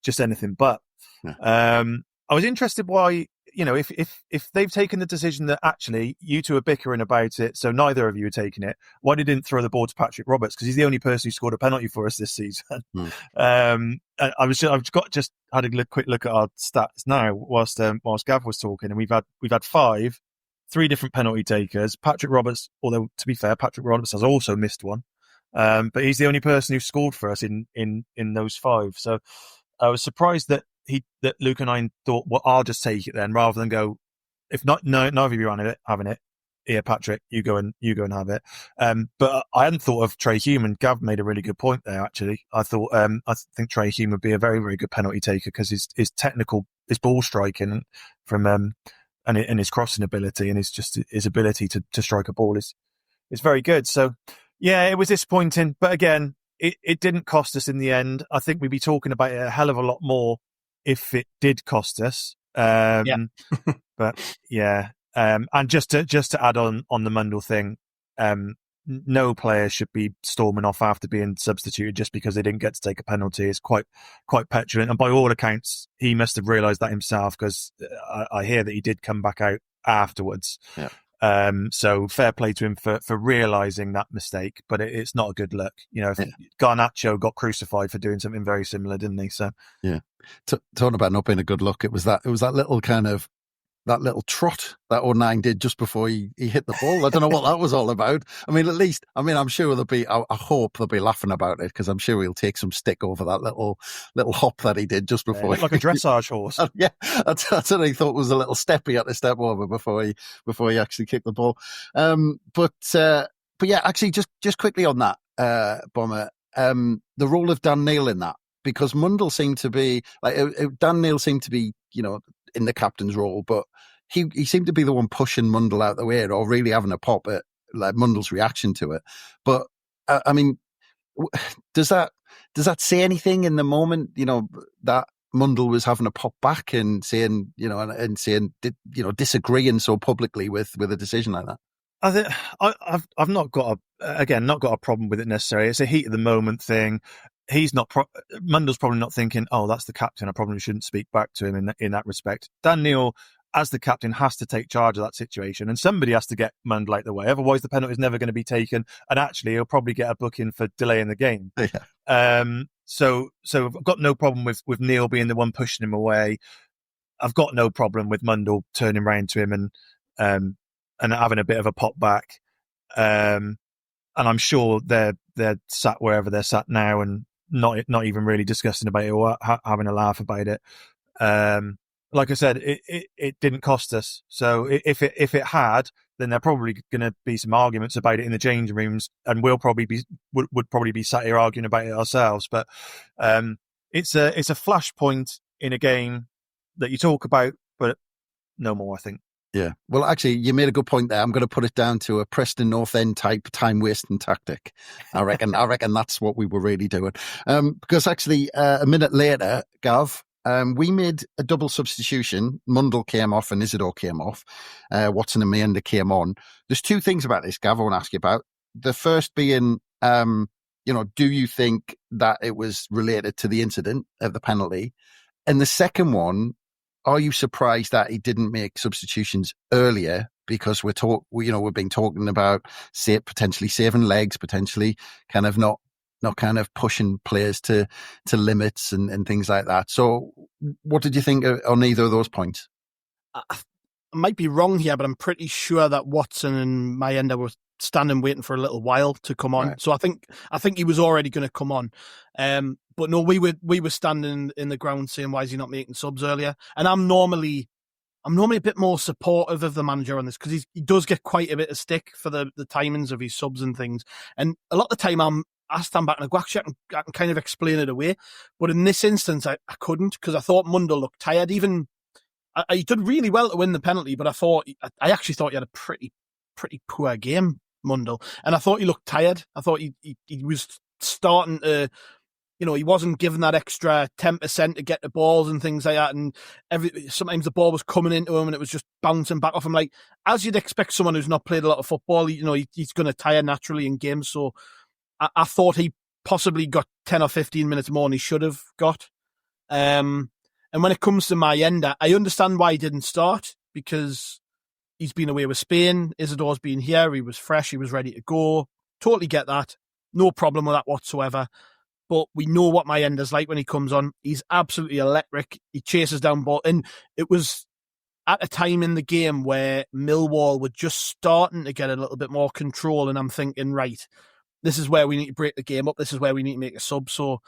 D: just anything but. I was interested why, if they've taken the decision that actually you two are bickering about it, so neither of you are taking it, why they didn't throw the ball to Patrick Roberts, because he's the only person who scored a penalty for us this season. I've just had a quick look at our stats now whilst Gav was talking, and we've had three different penalty takers. Patrick Roberts, although to be fair, Patrick Roberts has also missed one, but he's the only person who scored for us in those five. So I was surprised that Luke and I thought, well, I'll just take it then, rather than go, if not, neither of you are having it. Here, Patrick, you go and have it. But I hadn't thought of Trai Hume, and Gav made a really good point there. Actually, I think Trai Hume would be a very, very good penalty taker, because his technical, his ball striking from and his crossing ability, and his ability to strike a ball is very good. So yeah, it was disappointing, but again, it didn't cost us in the end. I think we'd be talking about it a hell of a lot more if it did cost us. But yeah. And just to add on the Mundle thing, no player should be storming off after being substituted just because they didn't get to take a penalty. It's quite petulant, and by all accounts, he must have realised that himself, because I hear that he did come back out afterwards. Yeah. So fair play to him for realising that mistake, but it's not a good look. Garnacho got crucified for doing something very similar, didn't he? So
B: yeah, talking about not being a good look, it was that little kind of that little trot that 09 did just before he hit the ball. I don't know what that was all about. I mean, I'm sure I hope they'll be laughing about it, because I'm sure he'll take some stick over that little hop that he did just before.
D: Like a dressage horse.
B: Yeah, that's what he thought was a little step he had to step over before he actually kicked the ball. But yeah, actually, just quickly on that, Bomber, the role of Dan Neil in that, because Mundell seemed to be Dan Neil seemed to be, in the captain's role, but he seemed to be the one pushing Mundell out the way, or really having a pop at like Mundell's reaction to it. But I mean, does that say anything in the moment? That Mundell was having a pop back and saying, disagreeing so publicly with a decision like that.
D: I think I've not got a problem with it necessarily. It's a heat of the moment thing. He's not. Mundell's probably not thinking, "Oh, that's the captain. I probably shouldn't speak back to him in that respect." Dan Neil, as the captain, has to take charge of that situation, and somebody has to get Mundell out the way. Otherwise, the penalty is never going to be taken, and actually, he'll probably get a booking for delaying the game.
B: Yeah.
D: So I've got no problem with Neil being the one pushing him away. I've got no problem with Mundell turning round to him and having a bit of a pop back. And I'm sure they're sat wherever they're sat now and not even really discussing about it or having a laugh about it. Like I said, it didn't cost us. So if it had, then there probably going to be some arguments about it in the changing rooms, and would probably be sat here arguing about it ourselves. But it's a flashpoint in a game that you talk about, but no more, I think.
B: Yeah. Well, actually, you made a good point there. I'm going to put it down to a Preston North End type time wasting tactic. I reckon that's what we were really doing. Because actually, a minute later, Gav, we made a double substitution. Mundell came off and Isidore came off. Watson and Meander came on. There's two things about this, Gav, I want to ask you about. The first being, do you think that it was related to the incident of the penalty? And the second one, are you surprised that he didn't make substitutions earlier? Because we've been talking about potentially saving legs, potentially kind of not kind of pushing players to limits and things like that. So what did you think on either of those points?
C: I might be wrong here, but I'm pretty sure that Watson and Mayenda were standing waiting for a little while to come on. Right. So I think he was already going to come on. But no, we were standing in the ground saying, why is he not making subs earlier? And I'm normally a bit more supportive of the manager on this, because he does get quite a bit of stick for the timings of his subs and things. And a lot of the time I stand back and I go, actually, I can kind of explain it away. But in this instance, I couldn't, because I thought Mundell looked tired. He did really well to win the penalty, but I actually thought he had a pretty poor game, Mundell. And I thought he looked tired. I thought he was starting to, he wasn't given that extra 10% to get the balls and things like that. And sometimes the ball was coming into him and it was just bouncing back off him. Like, as you'd expect someone who's not played a lot of football, he's going to tire naturally in games. So I thought he possibly got 10 or 15 minutes more than he should have got. And when it comes to Mayenda, I understand why he didn't start, because he's been away with Spain. Isidore's been here. He was fresh. He was ready to go. Totally get that. No problem with that whatsoever. But we know what Mayenda's like when he comes on. He's absolutely electric. He chases down ball. And it was at a time in the game where Millwall were just starting to get a little bit more control. And I'm thinking, right, this is where we need to break the game up. This is where we need to make a sub. So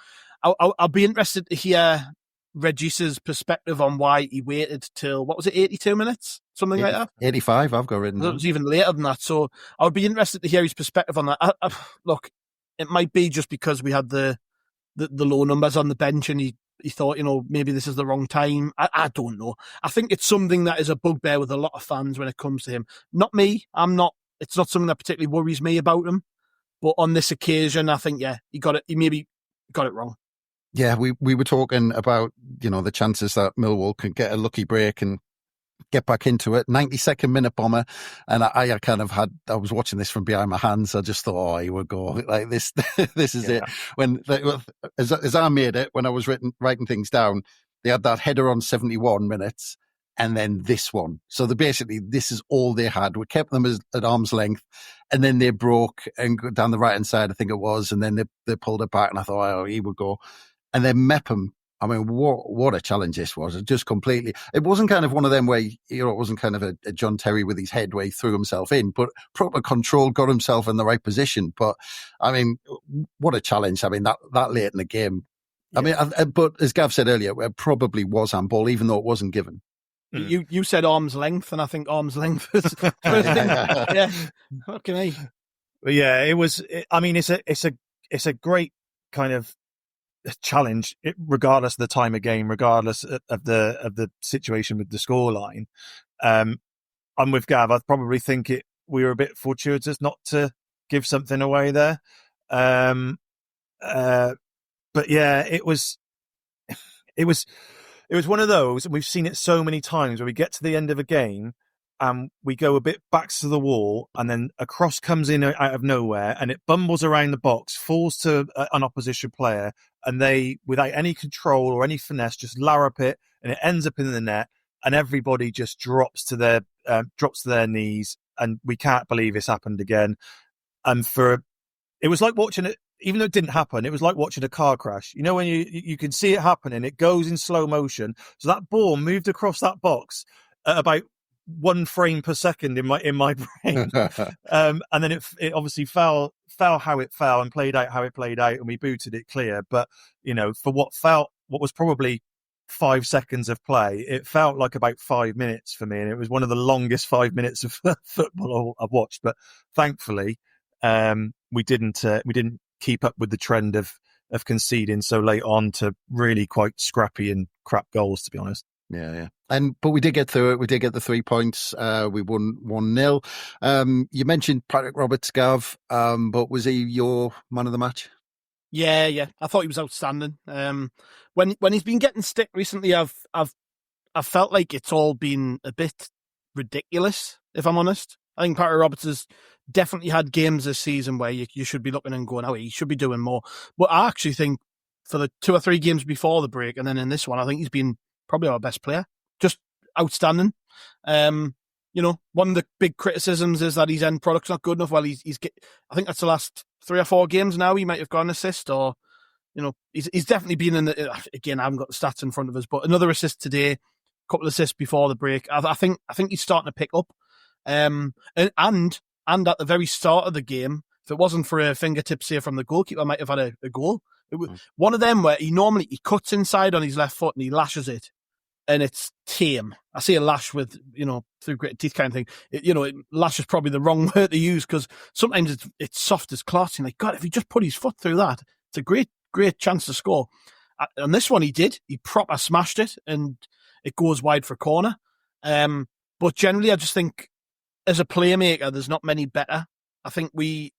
C: I'll be interested to hear Regis's perspective on why he waited till, 82 minutes? Something like that?
B: 85, I've got written.
C: It was even later than that. So I would be interested to hear his perspective on that. Look, it might be just because we had the low numbers on the bench and he thought, maybe this is the wrong time. I don't know. I think it's something that is a bugbear with a lot of fans when it comes to him. Not me. It's not something that particularly worries me about him. But on this occasion, I think, he maybe got it wrong.
B: Yeah, we were talking about, the chances that Millwall could get a lucky break and get back into it. 92nd minute, Bomber. And I was watching this from behind my hands. I just thought, he would go like this. This is it. When, as I made it, when I was writing things down, they had that header on 71 minutes and then this one. So this is all they had. We kept them at arm's length, and then they broke and go down the right-hand side, I think it was. And then they pulled it back and I thought, he would go. And then Mepham I mean, what a challenge this was. It just completely, it wasn't kind of one of them where, it wasn't kind of a John Terry with his head where he threw himself in, but proper control, got himself in the right position. But I mean, what a challenge. I mean, that late in the game. Yeah. I mean, but as Gav said earlier, it probably was handball, even though it wasn't given.
C: You said arm's length, and I think arm's length is yeah. Fucking me.
D: Yeah, it was. I mean, it's a great kind of challenge, regardless of the time of game, regardless of the situation with the scoreline. I'm with Gav. I probably think we were a bit fortuitous not to give something away there. But yeah, it was one of those, and we've seen it so many times where we get to the end of a game and we go a bit backs to the wall, and then a cross comes in out of nowhere and it bumbles around the box, falls to an opposition player, and they, without any control or any finesse, just larrup it, and it ends up in the net, and everybody just drops to their knees, and we can't believe it's happened again. And it was like watching it. Even though it didn't happen, it was like watching a car crash. You know, when you can see it happening, it goes in slow motion. So that ball moved across that box at about 1 frame per second in my brain. And then it obviously fell how it fell and played out how it played out, and we booted it clear. But, for what was probably 5 seconds of play, it felt like about 5 minutes for me. And it was one of the longest 5 minutes of football I've watched. But thankfully, we didn't keep up with the trend of conceding so late on to really quite scrappy and crap goals, to be honest.
B: Yeah. But we did get through it. We did get the 3 points. We won 1-0. You mentioned Patrick Roberts, Gav, but was he your man of the match?
C: Yeah. I thought he was outstanding. When he's been getting stick recently, I've felt like it's all been a bit ridiculous, if I'm honest. I think Patrick Roberts has definitely had games this season where you should be looking and going, oh, he should be doing more. But I actually think for the 2 or 3 games before the break, and then in this one, I think he's been probably our best player. Just outstanding. One of the big criticisms is that his end product's not good enough. Well, I think that's the last 3 or 4 games now. He might have got an assist, or he's definitely been in the. Again, I haven't got the stats in front of us, but another assist today, a couple of assists before the break. I think he's starting to pick up. And at the very start of the game, if it wasn't for a fingertip save from the goalkeeper, I might have had a goal. It was one of them where he cuts inside on his left foot and he lashes it, and it's tame. I say a lash with, through gritted teeth kind of thing. Lash is probably the wrong word to use, because sometimes it's soft as cloth. And God, if he just put his foot through that, it's a great chance to score. On this one, he did. He proper smashed it, and it goes wide for a corner. But generally, I just think, as a playmaker, there's not many better. I think we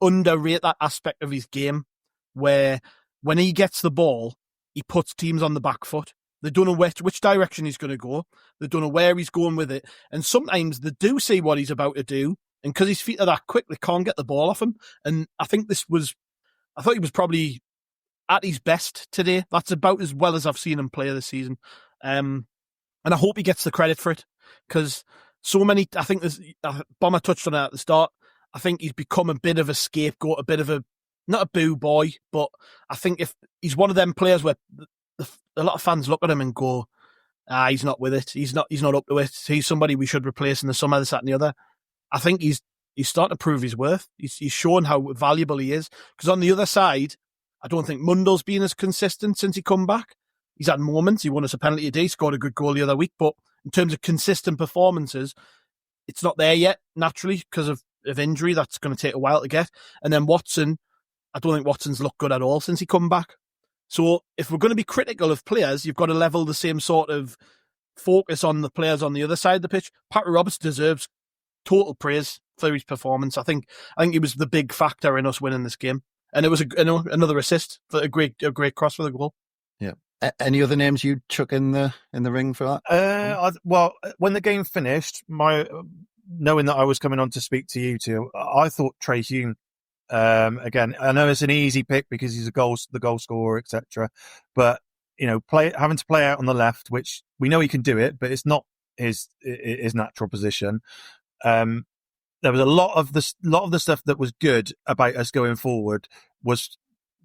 C: underrate that aspect of his game, where when he gets the ball, he puts teams on the back foot. They don't know which direction he's going to go. They don't know where he's going with it. And sometimes they do see what he's about to do, and because his feet are that quick, they can't get the ball off him. And I thought he was probably at his best today. That's about as well as I've seen him play this season. And I hope he gets the credit for it, because so many, I think Bomber touched on it at the start. I think he's become a bit of a scapegoat, a bit of not a boo boy, but I think if he's one of them players where a lot of fans look at him and go, he's not with it. He's not up to it. He's somebody we should replace in the summer, this, that, and the other. I think he's starting to prove his worth. He's shown how valuable he is. Because on the other side, I don't think Mundell's been as consistent since he come back. He's had moments. He won us a penalty a day, scored a good goal the other week, but in terms of consistent performances, it's not there yet, naturally, because of injury. That's going to take a while to get. And then Watson, I don't think Watson's looked good at all since he come back. So if we're going to be critical of players, you've got to level the same sort of focus on the players on the other side of the pitch. Patrick Roberts deserves total praise for his performance. I think he was the big factor in us winning this game. And it was another assist for a great cross for the goal.
B: Yeah. Any other names you'd chuck in the ring for that?
D: Well, when the game finished, knowing that I was coming on to speak to you two, I thought Trai Hume. Again, I know it's an easy pick because he's the goal scorer, etc. But having to play out on the left, which we know he can do it, but it's not his natural position. There was a lot of the stuff that was good about us going forward was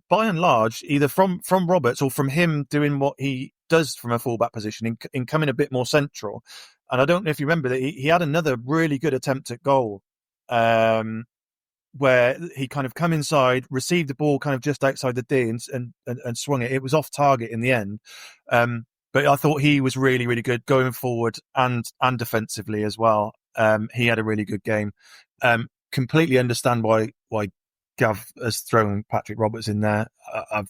D: by and large, either from Roberts or from him doing what he does from a fullback position in coming a bit more central. And I don't know if you remember that he had another really good attempt at goal, where he kind of come inside, received the ball kind of just outside the D and swung it. It was off target in the end. But I thought he was really, really good going forward and defensively as well. He had a really good game. Completely understand why Gav has thrown Patrick Roberts in there. I've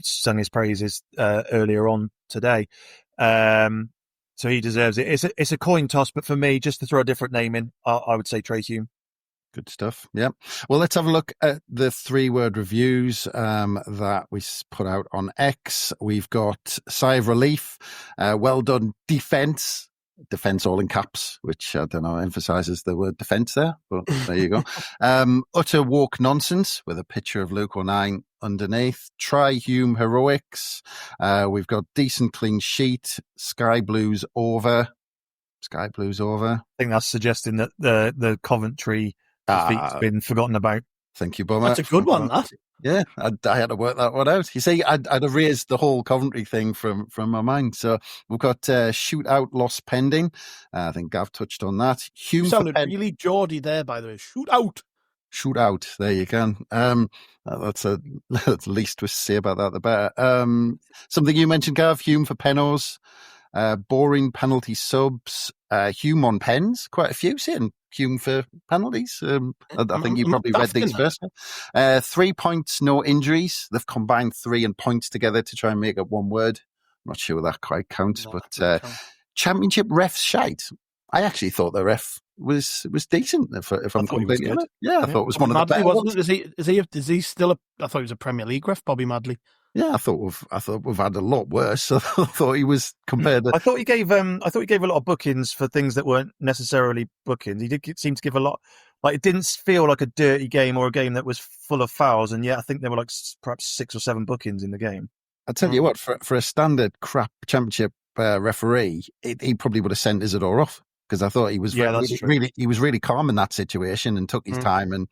D: sung his praises earlier on today. So he deserves it. It's a coin toss, but for me, just to throw a different name in, I would say Trai Hume.
B: Good stuff. Yeah. Well, let's have a look at the 3-word reviews that we put out on X. We've got sigh of relief. Well done, defence. Defence all in caps, which I don't know, emphasises the word defence there, but there you go. Utter woke nonsense with a picture of Luke O'Nien underneath. Trai Hume heroics. We've got decent clean sheet. Sky Blues over. I
D: think that's suggesting that the Coventry defeat's been forgotten about.
B: Thank you, Bomber.
C: That's a good one, that.
B: Yeah, I had to work that one out. You see, I'd erased the whole Coventry thing from my mind. So we've got shootout loss pending. I think Gav touched on that.
C: Hume sounded really Geordie there, by the way. Shootout.
B: There you go. That's the least to say about that, the better. Something you mentioned, Gav, Hume for penos. Boring penalty subs. Hume on pens, quite a few saying Hume for penalties. I think you probably read these first. 3 points, no injuries. They've combined 3 and points together to try and make it one word. I'm not sure that quite counts, but championship ref shite. I actually thought the ref was decent. If I'm completely honest, I thought it was one of the better ones.
C: Is he still I thought he was a Premier League ref, Bobby Madley.
B: Yeah, I thought we've had a lot worse. I thought he was compared to.
D: I thought he gave a lot of bookings for things that weren't necessarily bookings. He did seem to give a lot. Like, it didn't feel like a dirty game or a game that was full of fouls, and yet I think there were like perhaps 6 or 7 bookings in the game.
B: I tell you what, for a standard crap championship referee, he probably would have sent Isidore off. Because I thought he was really calm in that situation and took his time and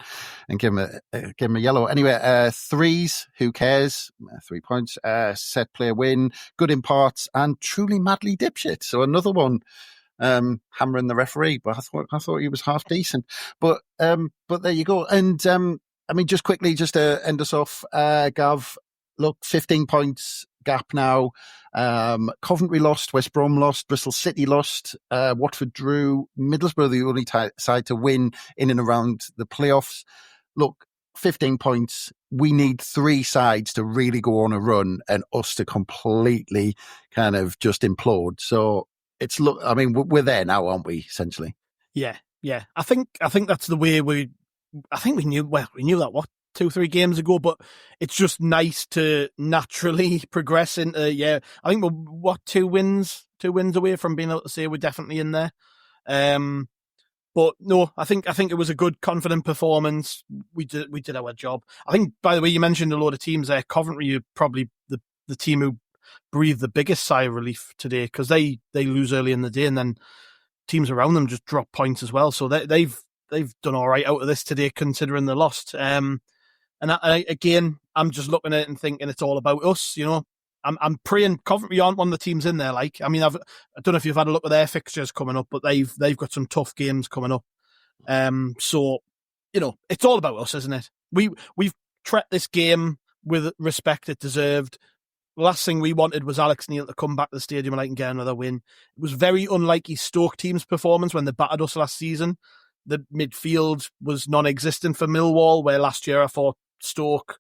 B: gave him a yellow. Anyway, threes, who cares? 3 points. Set play win, good in parts, and truly madly dipshit. So another one hammering the referee, but I thought he was half decent. But there you go. And I mean, just quickly, just to end us off, Gav. Look, 15 points gap now. Coventry lost, West Brom lost, Bristol City lost, Watford drew, Middlesbrough the only side to win in and around the playoffs. Look, 15 points. We need 3 sides to really go on a run and us to completely kind of just implode. So we're there now, aren't we, essentially?
C: Yeah. I think that's the way we knew that 2-3 games ago, but it's just nice to naturally progress into, I think we're 2 wins away from being able to say we're definitely in there. But no, I think it was a good, confident performance. We did our job. I think, by the way, you mentioned a lot of teams there. Coventry are probably the team who breathed the biggest sigh of relief today, because they lose early in the day and then teams around them just drop points as well. So they've done all right out of this today, considering they lost. And again, I'm just looking at it and thinking it's all about us. You know, I'm praying Coventry aren't one of the teams in there. Like, I mean, I don't know if you've had a look at their fixtures coming up, but they've got some tough games coming up. So, you know, it's all about us, isn't it? We've treated this game with respect it deserved. The last thing we wanted was Alex Neil to come back to the stadium and get another win. It was very unlike his Stoke team's performance when they battered us last season. The midfield was non-existent for Millwall, where last year I thought Stoke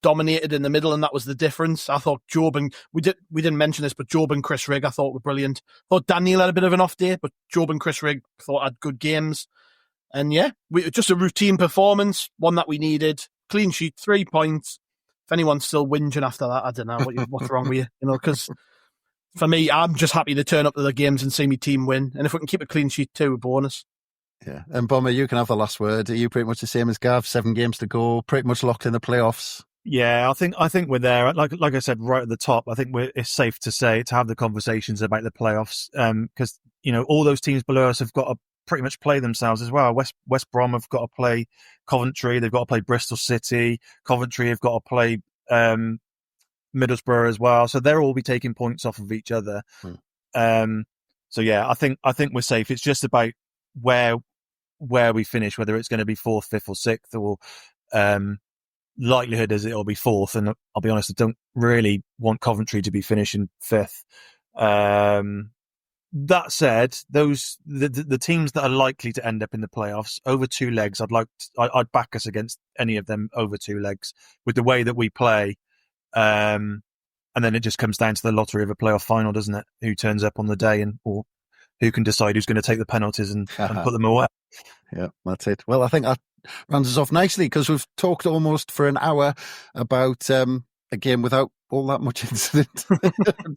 C: dominated in the middle, and that was the difference. I thought Job and we didn't mention this, but Job and Chris Rigg I thought were brilliant. I thought Daniel had a bit of an off day, but Job and Chris Rigg thought had good games. And just a routine performance, one that we needed. Clean sheet, 3 points. If anyone's still whinging after that, I don't know what's wrong with you. You know, because for me, I'm just happy to turn up to the games and see my team win. And if we can keep a clean sheet too, a bonus.
B: Yeah, and Bomber, you can have the last word. Are you pretty much the same as Gav? 7 games to go, pretty much locked in the playoffs.
D: Yeah, I think we're there. Like I said right at the top, I think it's safe to have the conversations about the playoffs, because you know all those teams below us have got to pretty much play themselves as well. West Brom have got to play Coventry. They've got to play Bristol City. Coventry have got to play Middlesbrough as well. So they'll all be taking points off of each other. So yeah, I think we're safe. It's just about where we finish, whether it's going to be 4th, 5th or 6th, or likelihood is it'll be 4th. And I'll be honest, I don't really want Coventry to be finishing 5th. That said, the teams that are likely to end up in the playoffs over 2 legs, I'd back us against any of them over 2 legs with the way that we play. And then it just comes down to the lottery of a playoff final, doesn't it? Who turns up on the day or who can decide who's going to take the penalties and put them away.
B: Yeah, that's it. Well, I think that rounds us off nicely because we've talked almost for an hour about a game without all that much incident,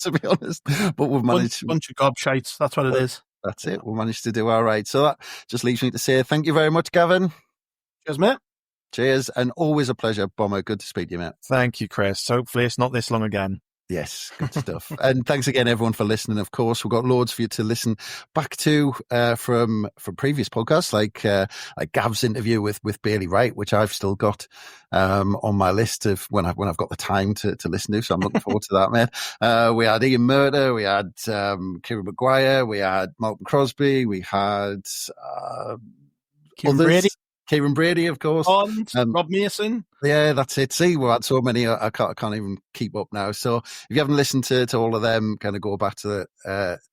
B: to be honest. But we've managed...
C: Bunch of gobshites, that's what it is.
B: That's it. We managed to do all right. So that just leaves me to say thank you very much, Gavin.
C: Cheers, mate.
B: Cheers, and always a pleasure, Bomber. Good to speak to you, mate.
D: Thank you, Chris. Hopefully it's not this long again.
B: Yes, good stuff. And thanks again, everyone, for listening. Of course, we've got loads for you to listen back to from previous podcasts, like Gav's interview with Bailey Wright, which I've still got on my list of when I've got the time to listen to. So I'm looking forward to that, mate. We had Ian Murder, we had Kieran Maguire, we had Malcolm Crosby, we had Kieran Brady, of course.
C: Rob Mason.
B: Yeah, that's it. See, we've had so many, I can't even keep up now. So if you haven't listened to all of them, kind of go back to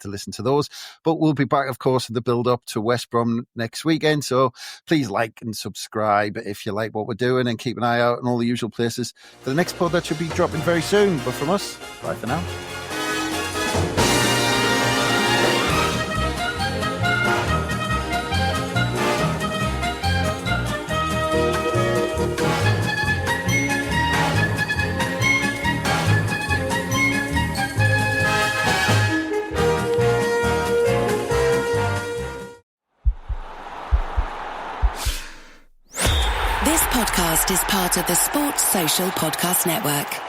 B: listen to those. But we'll be back, of course, in the build-up to West Brom next weekend. So please like and subscribe if you like what we're doing, and keep an eye out in all the usual places for the next pod that should be dropping very soon. But from us, bye for now.
A: This podcast is part of the Sports Social Podcast Network.